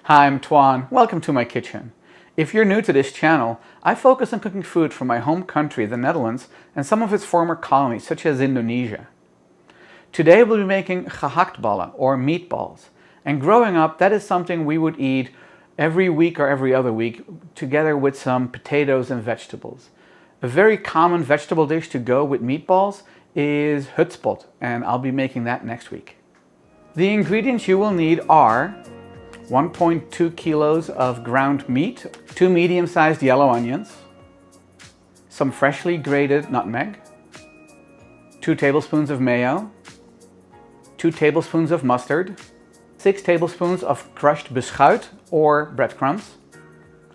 Hi, I'm Toine. Welcome to my kitchen. If you're new to this channel, I focus on cooking food from my home country, the Netherlands, and some of its former colonies, such as Indonesia. Today we'll be making Gehaktballen, or meatballs. And growing up, that is something we would eat every week or every other week, together with some potatoes and vegetables. A very common vegetable dish to go with meatballs is Hutspot, and I'll be making that next week. The ingredients you will need are 1.2 kilos of ground meat, 2 medium-sized yellow onions, some freshly grated nutmeg, 2 tablespoons of mayo, 2 tablespoons of mustard, 6 tablespoons of crushed beschuit or breadcrumbs,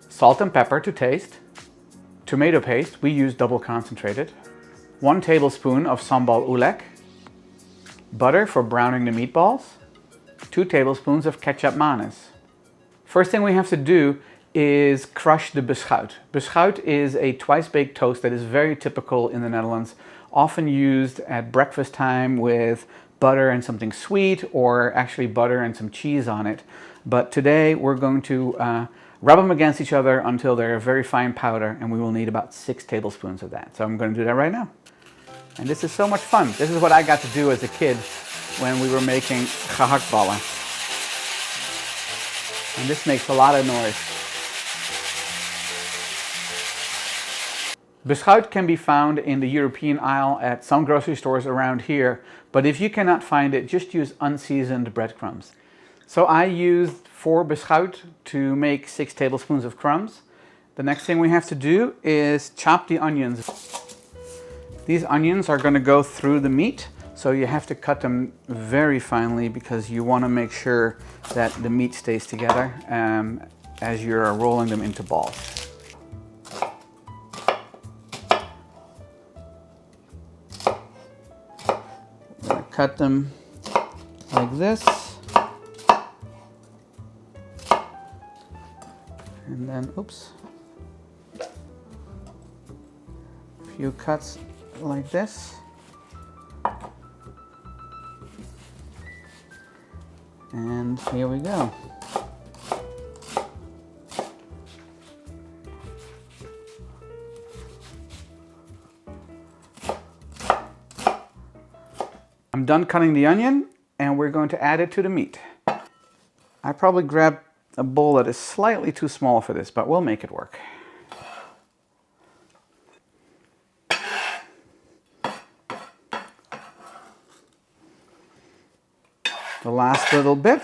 salt and pepper to taste, tomato paste, we use double concentrated, 1 tablespoon of sambal oelek, butter for browning the meatballs, 2 tablespoons of ketchup manis. First thing we have to do is crush the beschuit. Beschuit is a twice-baked toast that is very typical in the Netherlands, often used at breakfast time with butter and something sweet, or actually butter and some cheese on it. But today we're going to rub them against each other until they're a very fine powder, and we will need about 6 tablespoons of that. So I'm going to do that right now. And this is so much fun. This is what I got to do as a kid when we were making gehaktballen. And this makes a lot of noise. Beschuit can be found in the European aisle at some grocery stores around here, but if you cannot find it, just use unseasoned breadcrumbs. So I used 4 beschuit to make 6 tablespoons of crumbs. The next thing we have to do is chop the onions. These onions are going to go through the meat, so you have to cut them very finely because you want to make sure that the meat stays together as you're rolling them into balls. I'm going to cut them like this, and then, oops, a few cuts like this, and here we go. I'm done cutting the onion, and we're going to add it to the meat. I probably grabbed a bowl that is slightly too small for this, but we'll make it work. The last little bit,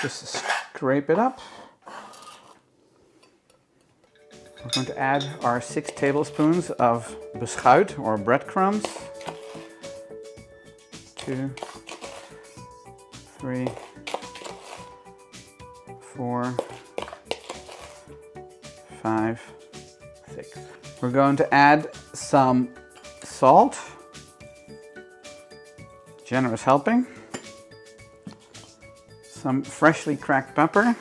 just scrape it up. We're going to add our 6 tablespoons of beschuit or breadcrumbs. 2, 3, 4, 5, 6. We're going to add some salt, generous helping. Some freshly cracked pepper,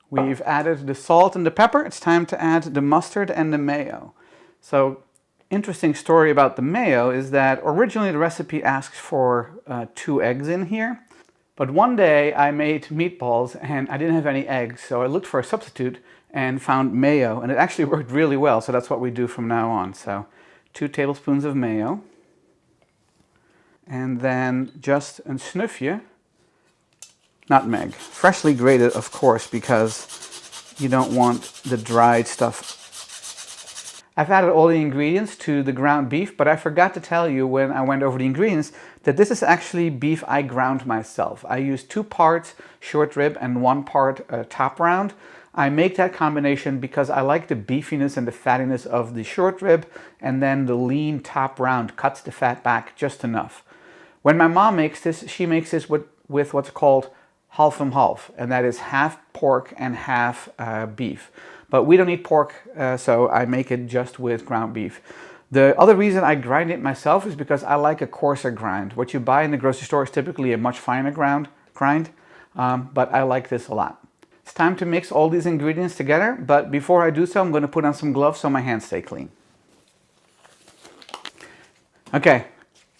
we've added the salt and the pepper. It's time to add the mustard and the mayo. So, interesting story about the mayo is that originally the recipe asks for 2 eggs in here, but one day I made meatballs and I didn't have any eggs, so I looked for a substitute and found mayo, and it actually worked really well, so that's what we do from now on. So 2 tablespoons of mayo, and then just a snufje nutmeg, freshly grated of course, because you don't want the dried stuff. I've added all the ingredients to the ground beef, but I forgot to tell you when I went over the ingredients that this is actually beef I ground myself. I used 2 parts short rib and 1 part top round. I make that combination because I like the beefiness and the fattiness of the short rib, and then the lean top round cuts the fat back just enough. When my mom makes this, she makes this with what's called half and half, and that is half pork and half beef. But we don't eat pork, so I make it just with ground beef. The other reason I grind it myself is because I like a coarser grind. What you buy in the grocery store is typically a much finer grind, but I like this a lot. It's time to mix all these ingredients together, but before I do so, I'm going to put on some gloves so my hands stay clean. Okay,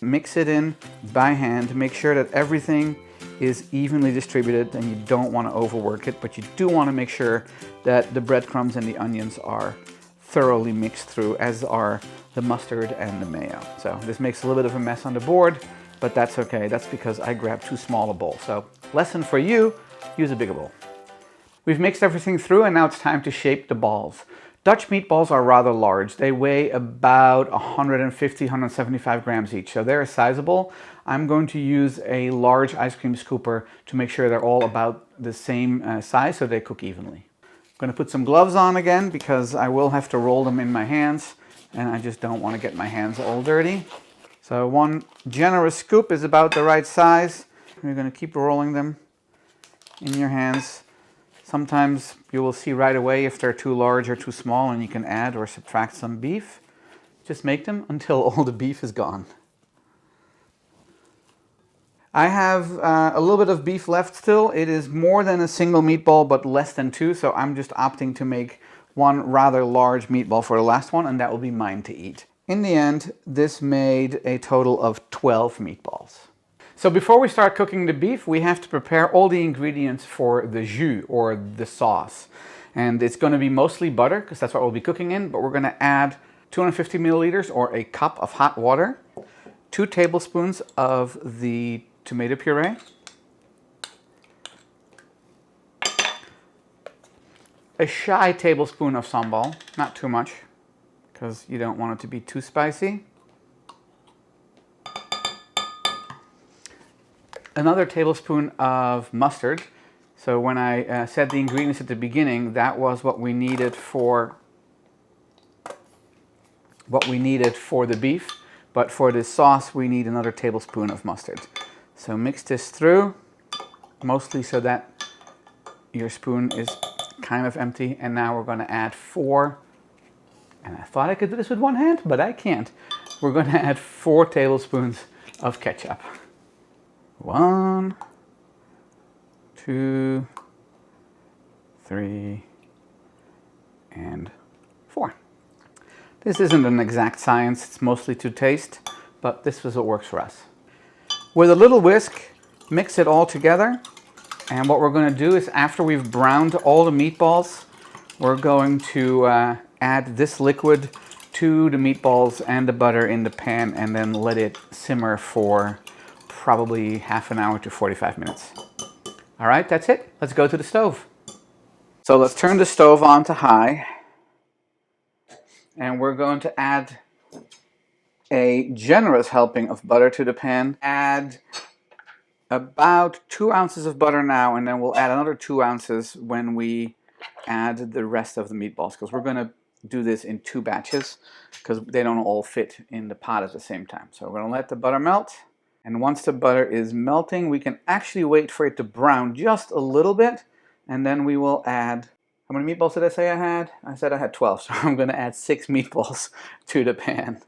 Mix it in by hand. Make sure that everything is evenly distributed, and you don't want to overwork it, but you do want to make sure that the breadcrumbs and the onions are thoroughly mixed through, as are the mustard and the mayo. So this makes a little bit of a mess on the board, but that's okay. That's because I grabbed too small a bowl. So lesson for you, use a bigger bowl. We've mixed everything through, and now it's time to shape the balls. Dutch meatballs are rather large. They weigh about 150, 175 grams each, so they're sizable. I'm going to use a large ice cream scooper to make sure they're all about the same size so they cook evenly. I'm going to put some gloves on again because I will have to roll them in my hands, and I just don't want to get my hands all dirty. So one generous scoop is about the right size. You're going to keep rolling them in your hands. Sometimes you will see right away if they're too large or too small, and you can add or subtract some beef. Just make them until all the beef is gone. I have a little bit of beef left still. It is more than a single meatball, but less than two, so I'm just opting to make one rather large meatball for the last one, and that will be mine to eat. In the end, this made a total of 12 meatballs. So before we start cooking the beef, we have to prepare all the ingredients for the jus, or the sauce. And it's going to be mostly butter, because that's what we'll be cooking in, but we're going to add 250 milliliters, or a cup of hot water, 2 tablespoons of the tomato puree, a shy tablespoon of sambal, not too much, because you don't want it to be too spicy. Another tablespoon of mustard. So when I said the ingredients at the beginning, that was what we needed for the beef. But for this sauce, we need another tablespoon of mustard. So mix this through, mostly so that your spoon is kind of empty. And now we're going to add 4, and I thought I could do this with one hand, but I can't. We're going to add 4 tablespoons of ketchup. 1, 2, 3, and 4. This isn't an exact science, it's mostly to taste, but this is what works for us. With a little whisk, mix it all together, and what we're going to do is, after we've browned all the meatballs, we're going to add this liquid to the meatballs and the butter in the pan, and then let it simmer for probably half an hour to 45 minutes. All right, that's it. Let's go to the stove. So let's turn the stove on to high, and we're going to add a generous helping of butter to the pan. Add about 2 ounces of butter now, and then we'll add another 2 ounces when we add the rest of the meatballs, because we're going to do this in 2 batches because they don't all fit in the pot at the same time. So we're going to let the butter melt. And once the butter is melting, we can actually wait for it to brown just a little bit. And then we will add, how many meatballs did I say I had? I said I had 12, so I'm going to add 6 meatballs to the pan.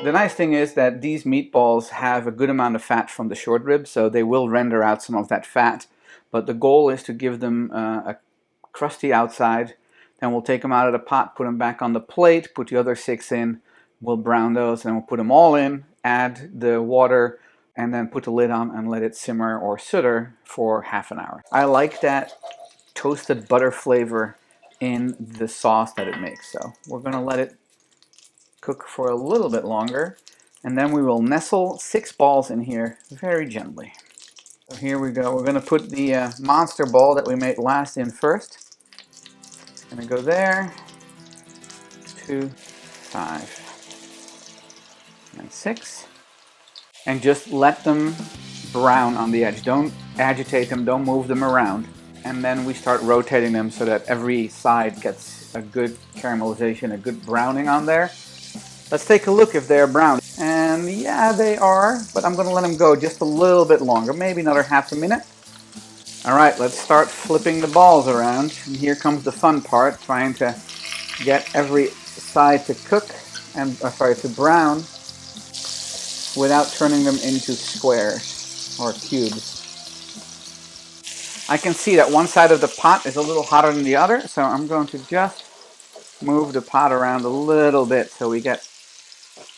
The nice thing is that these meatballs have a good amount of fat from the short rib, so they will render out some of that fat. But the goal is to give them a crusty outside. Then we'll take them out of the pot, put them back on the plate, put the other 6 in. We'll brown those, and we'll put them all in, add the water, and then put the lid on and let it simmer or sitter for half an hour. I like that toasted butter flavor in the sauce that it makes. So we're going to let it cook for a little bit longer, and then we will nestle 6 balls in here very gently. So here we go. We're going to put the monster ball that we made last in first. It's going to go there. 2, 5, and 6. And just let them brown on the edge. Don't agitate them, don't move them around. And then we start rotating them so that every side gets a good caramelization, a good browning on there. Let's take a look if they're brown. And yeah, they are, but I'm going to let them go just a little bit longer, maybe another half a minute. All right, let's start flipping the balls around. And here comes the fun part, trying to get every side to cook, and to brown, without turning them into squares or cubes. I can see that one side of the pot is a little hotter than the other, so I'm going to just move the pot around a little bit so we get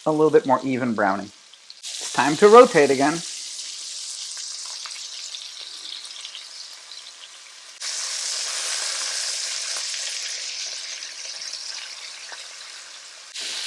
a little bit more even browning. Time to rotate again.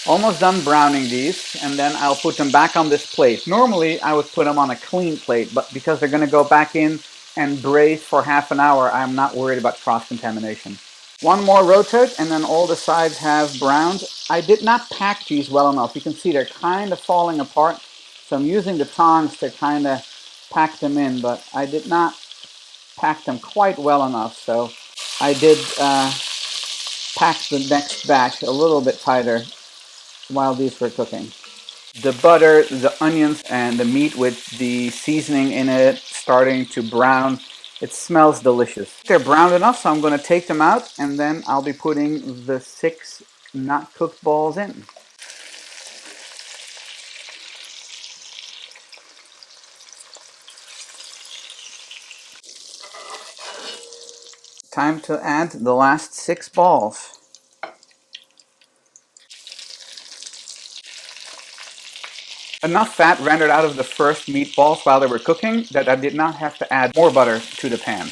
Almost done browning these, and then I'll put them back on this plate. Normally I would put them on a clean plate, but because they're going to go back in and braise for half an hour, I'm not worried about cross-contamination. One more rotate, and then all the sides have browned. I did not pack these well enough. You can see they're kind of falling apart, so I'm using the tongs to kind of pack them in, but I did not pack them quite well enough, so I did pack the next batch a little bit tighter while these were cooking. The butter, the onions, and the meat with the seasoning in it starting to brown. It smells delicious. They're browned enough, so I'm going to take them out, and then I'll be putting the 6 not cooked balls in. Time to add the last 6 balls. Enough fat rendered out of the first meatballs while they were cooking that I did not have to add more butter to the pan.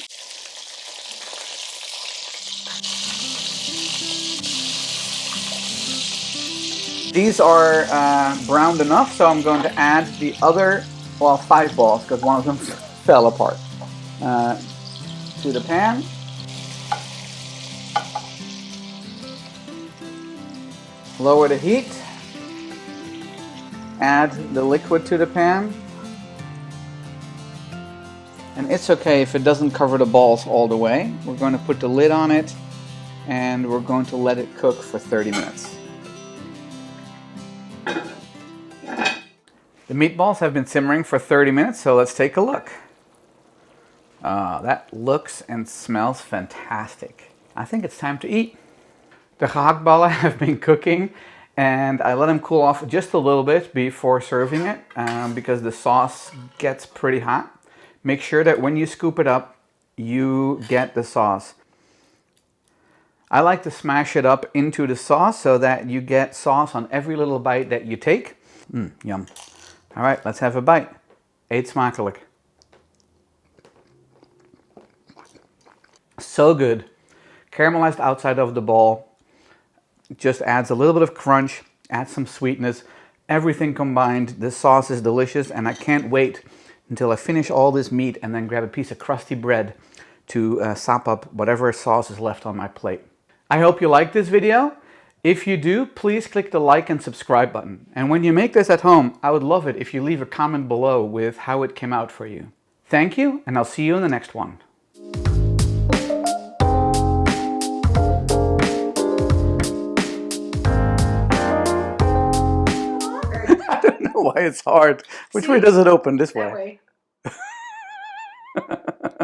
These are browned enough, so I'm going to add the other, well, 5 balls, because one of them fell apart, to the pan. Lower the heat. Add the liquid to the pan. And it's okay if it doesn't cover the balls all the way. We're going to put the lid on it, and we're going to let it cook for 30 minutes. The meatballs have been simmering for 30 minutes, so let's take a look. That looks and smells fantastic. I think it's time to eat. The gehaktballen have been cooking, and I let them cool off just a little bit before serving it because the sauce gets pretty hot. Make sure that when you scoop it up, you get the sauce. I like to smash it up into the sauce so that you get sauce on every little bite that you take. Yum. All right, let's have a bite. Eet Smakelijk. So good. Caramelized outside of the ball. Just adds a little bit of crunch, adds some sweetness. Everything combined. This sauce is delicious, and I can't wait until I finish all this meat and then grab a piece of crusty bread to sop up whatever sauce is left on my plate. I hope you liked this video. If you do, please click the like and subscribe button. And when you make this at home, I would love it if you leave a comment below with how it came out for you. Thank you, and I'll see you in the next one. I don't know why it's hard. Which way does it open? This way. That way.